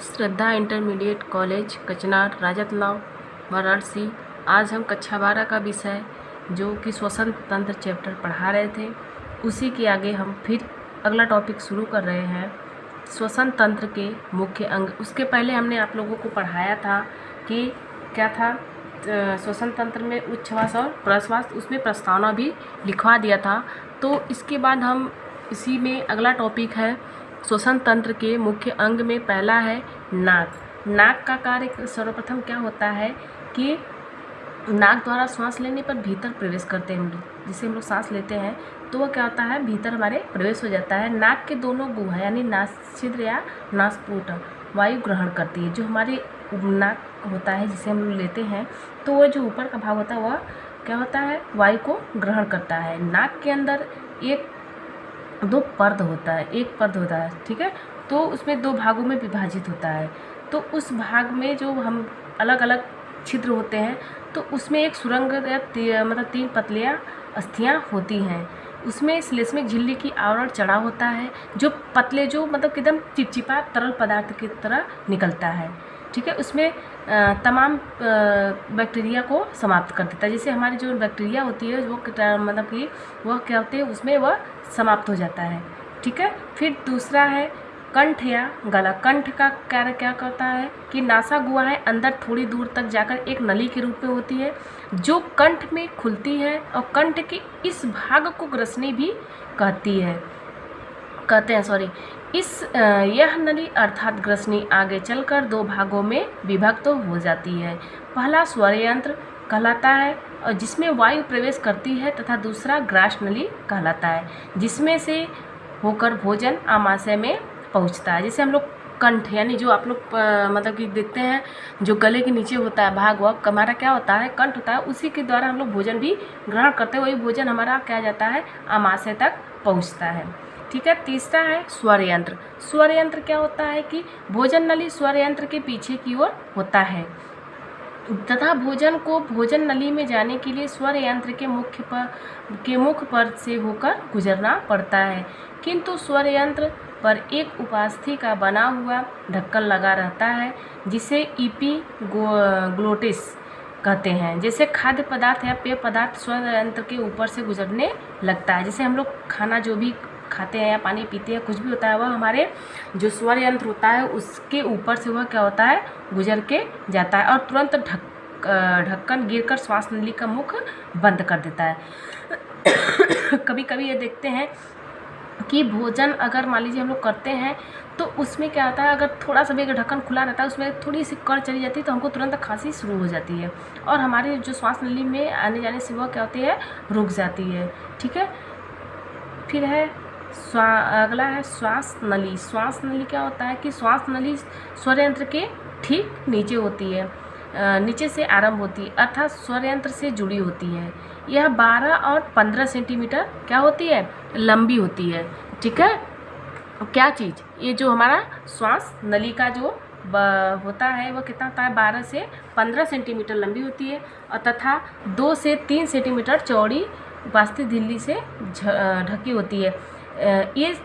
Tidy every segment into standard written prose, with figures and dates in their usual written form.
श्रद्धा intermediate college कचनार राजतलाव वाराणसी। आज हम कक्षा 12 का विषय जो कि श्वसन तंत्र चैप्टर पढ़ा रहे थे उसी के आगे हम फिर अगला टॉपिक शुरू कर रहे हैं। श्वसन तंत्र के मुख्य अंग। उसके पहले हमने आप लोगों को पढ़ाया था कि क्या था श्वसन तंत्र में उच्छ्वास और प्रश्वास, उसमें प्रस्तावना भी लिखवा दिया था। तो इसके बाद हम इसी में अगला टॉपिक है श्वसन तंत्र के मुख्य अंग में पहला है नाक। नाक का कार्य सर्वप्रथम क्या होता है कि नाक द्वारा श्वास लेने पर भीतर प्रवेश करते हैं हम लोग, जिसे हम लोग सांस लेते हैं तो वह क्या होता है, भीतर हमारे प्रवेश हो जाता है। नाक के दोनों गुहा यानी नासिछिद्र या नासपुट वायु ग्रहण करती है। जो हमारे नाक होता है जिसे हम लोग लेते हैं तो वह जो ऊपर का भाग होता है वह क्या होता है, वायु को ग्रहण करता है। नाक के अंदर एक पर्द होता है, ठीक है। तो उसमें दो भागों में विभाजित होता है। तो उस भाग में जो हम अलग अलग छिद्र होते हैं तो उसमें एक सुरंग या मतलब 3 पतलियाँ अस्थियाँ होती हैं। उसमें श्लेष्मिक झिल्ली की आवरण चढ़ा होता है जो पतले जो मतलब एकदम चिपचिपा तरल पदार्थ की तरह निकलता है, ठीक है। उसमें तमाम बैक्टीरिया को समाप्त कर देता है। जैसे हमारी जो बैक्टीरिया होती है वो मतलब कि वह क्या होते हैं, उसमें वह समाप्त हो जाता है, ठीक है। फिर दूसरा है कंठ या गला। कंठ का कार्य क्या करता है कि नासा गुहा है अंदर थोड़ी दूर तक जाकर एक नली के रूप में होती है जो कंठ में खुलती है और कंठ के इस भाग को ग्रसनी भी कहते हैं। यह नली अर्थात ग्रसनी आगे चलकर 2 भागों में विभक्त हो जाती है। पहला स्वर यंत्र कहलाता है और जिसमें वायु प्रवेश करती है तथा दूसरा ग्रास नली कहलाता है जिसमें से होकर भोजन आमाशय में पहुंचता है। जैसे हम लोग कंठ यानी जो आप लोग मतलब कि देखते हैं जो गले के नीचे होता है भाग, वह हमारा क्या होता है, कंठ होता है। उसी के द्वारा हम लोग भोजन भी ग्रहण करते हैं। वही भोजन हमारा क्या जाता है, आमाशय तक पहुंचता है, ठीक है। तीसरा है स्वर यंत्र। स्वर यंत्र क्या होता है कि भोजन नली स्वर यंत्र के पीछे की ओर होता है तथा भोजन को भोजन नली में जाने के लिए स्वर यंत्र के मुख्य पर से होकर गुजरना पड़ता है। किंतु स्वर यंत्र पर एक उपास्थि का बना हुआ ढक्कन लगा रहता है जिसे इपीग्लोटिस कहते हैं। जैसे खाद्य पदार्थ या पेय पदार्थ स्वर यंत्र के ऊपर से गुजरने लगता है। जैसे हम लोग खाना जो भी खाते हैं या पानी पीते हैं, कुछ भी होता है, वह हमारे जो स्वर यंत्र होता है उसके ऊपर से वह क्या होता है, गुजर के जाता है और तुरंत ढक्कन गिरकर श्वास नली का मुख बंद कर देता है। कभी कभी ये देखते हैं कि भोजन अगर मान लीजिए हम लोग करते हैं तो उसमें क्या होता है, अगर थोड़ा सा भी अगर ढक्कन खुला रहता है उसमें थोड़ी सी कड़ चली जाती है तो हमको तुरंत खांसी शुरू हो जाती है और हमारे जो श्वास नली में आने जाने से वह क्या होती है, रुक जाती है, ठीक है। फिर है अगला है श्वास नली। श्वास नली क्या होता है कि श्वास नली स्वर यंत्र के ठीक नीचे होती है, नीचे से आरंभ होती है अर्थात स्वर यंत्र से जुड़ी होती है। यह 12 और 15 सेंटीमीटर क्या होती है, लंबी होती है, ठीक है। क्या चीज़, ये जो हमारा श्वास नली का जो होता है वह कितना होता है, 12 से 15 सेंटीमीटर लंबी होती है और तथा 2 से 3 सेंटीमीटर चौड़ी उपास्थि झिल्ली से ढकी होती है। ये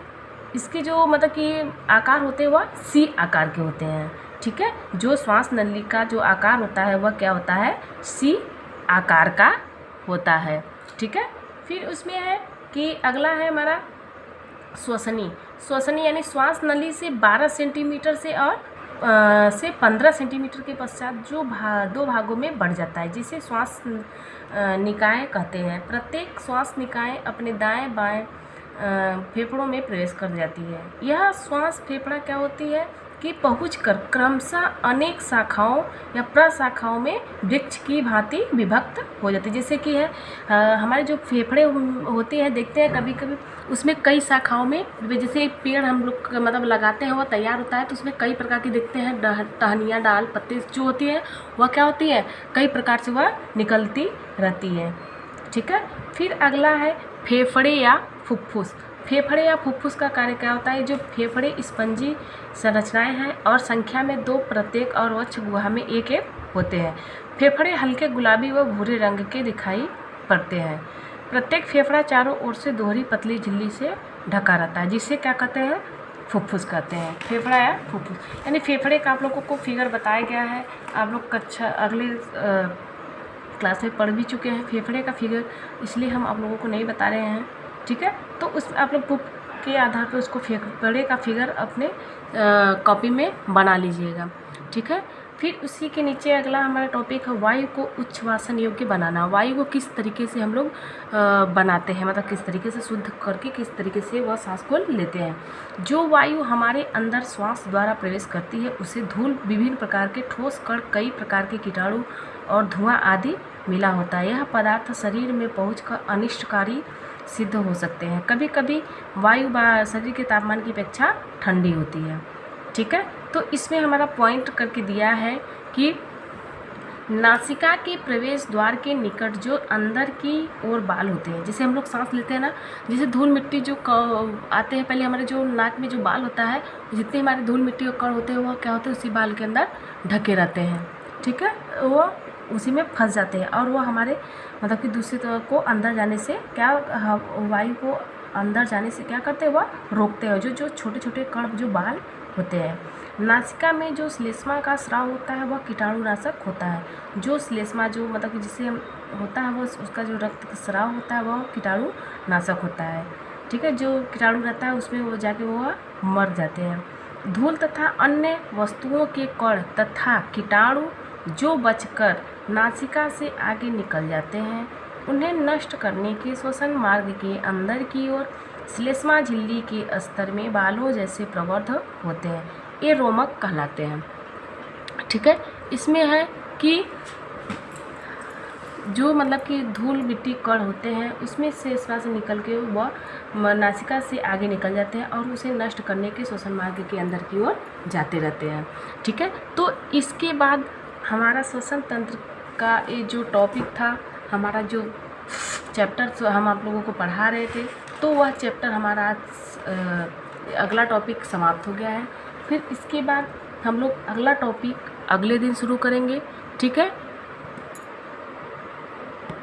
इसके जो मतलब कि आकार होते हैं वह सी आकार के होते हैं, ठीक है। जो श्वास नली का जो आकार होता है वह क्या होता है, सी आकार का होता है, ठीक है। फिर उसमें है कि अगला है हमारा श्वसनी। श्वसनी यानी श्वास नली से 12 सेंटीमीटर से और से 15 सेंटीमीटर के पश्चात जो 2 भागों में बढ़ जाता है जिसे श्वास निकाय कहते हैं। प्रत्येक श्वास निकाय अपने दाएं बाएं फेफड़ों में प्रवेश कर जाती है। यह श्वास फेफड़ा क्या होती है कि पहुंचकर क्रमशः अनेक शाखाओं या प्रशाखाओं में वृक्ष की भांति विभक्त हो जाती है। जैसे कि है हमारे जो फेफड़े होते हैं, देखते हैं कभी कभी उसमें कई शाखाओं में, जैसे पेड़ हम लोग मतलब लगाते हैं वह तैयार होता है तो उसमें कई प्रकार की देखते हैं टहनियाँ, डाल, पत्ते जो होती है वह क्या होती है, कई प्रकार से वह निकलती रहती है, ठीक है। फिर अगला है फेफड़े या फुफ्फुस। फेफड़े या फुफ्फुस का कार्य क्या होता है, जो फेफड़े स्पंजी संरचनाएं हैं और संख्या में 2 प्रत्येक और वक्ष गुहा में एक होते हैं। फेफड़े हल्के गुलाबी व भूरे रंग के दिखाई पड़ते हैं। प्रत्येक फेफड़ा चारों ओर से दोहरी पतली झिल्ली से ढका रहता है जिसे क्या कहते हैं, फुफ्फुस कहते हैं, फेफड़ा या फुफ्फुस, यानी फेफड़े का आप लोगों को फिगर बताया गया है। आप लोग कक्षा अगले क्लास में पढ़ भी चुके हैं फेफड़े का फिगर, इसलिए हम आप लोगों को नहीं बता रहे हैं, ठीक है। तो उस आप लोग बुक के आधार पर उसको फेफड़े का फिगर अपने कॉपी में बना लीजिएगा, ठीक है। फिर उसी के नीचे अगला हमारा टॉपिक है वायु को उच्छ्वासन योग्य बनाना। वायु को किस तरीके से हम लोग बनाते हैं, मतलब किस तरीके से शुद्ध करके किस तरीके से वह सांस को लेते हैं। जो वायु हमारे अंदर श्वास द्वारा प्रवेश करती है उसे धूल, विभिन्न प्रकार के ठोस कण, कई प्रकार के कीटाणु और धुआं आदि मिला होता है। यह पदार्थ शरीर में पहुंचकर अनिष्टकारी सिद्ध हो सकते हैं। कभी कभी वायु शरीर के तापमान की अपेक्षा ठंडी होती है, ठीक है। तो इसमें हमारा पॉइंट करके दिया है कि नासिका के प्रवेश द्वार के निकट जो अंदर की ओर बाल होते हैं, जैसे हम लोग सांस लेते हैं ना, जैसे धूल मिट्टी जो आते हैं, पहले हमारे जो नाक में जो बाल होता है, जितने हमारे धूल मिट्टी और कण होते हैं वह क्या होते हैं, उसी बाल के अंदर ढके रहते हैं, ठीक है। वो उसी में फंस जाते हैं और वो हमारे मतलब कि दूसरी तरफ को अंदर जाने से क्या, वायु को अंदर जाने से क्या करते हैं, वह रोकते हैं, जो छोटे छोटे कण जो बाल होते हैं। नासिका में जो श्लेष्मा का स्राव होता है वह कीटाणुनाशक होता है। जो श्लेष्मा जो मतलब कि जिससे होता है वो उसका जो रक्त का स्राव होता है वह कीटाणुनाशक होता है, ठीक है। जो कीटाणु रहता है उसमें वो जाके वह मर जाते हैं। धूल तथा अन्य वस्तुओं के कण तथा कीटाणु जो बचकर नासिका से आगे निकल जाते हैं, उन्हें नष्ट करने के श्वसन मार्ग के अंदर की ओर श्लेष्मा झिल्ली के स्तर में बालों जैसे प्रवर्ध होते हैं, ये रोमक कहलाते हैं, ठीक है। इसमें है कि जो मतलब कि धूल मिट्टी कण होते हैं उसमें से श्वास निकल के वह नासिका से आगे निकल जाते हैं और उसे नष्ट करने के श्वसन मार्ग के अंदर की ओर जाते रहते हैं, ठीक है। तो इसके बाद हमारा श्वसन तंत्र का ये जो टॉपिक था, हमारा जो चैप्टर हम आप लोगों को पढ़ा रहे थे, तो वह चैप्टर हमारा अगला टॉपिक समाप्त हो गया है। फिर इसके बाद हम लोग अगला टॉपिक अगले दिन शुरू करेंगे, ठीक है।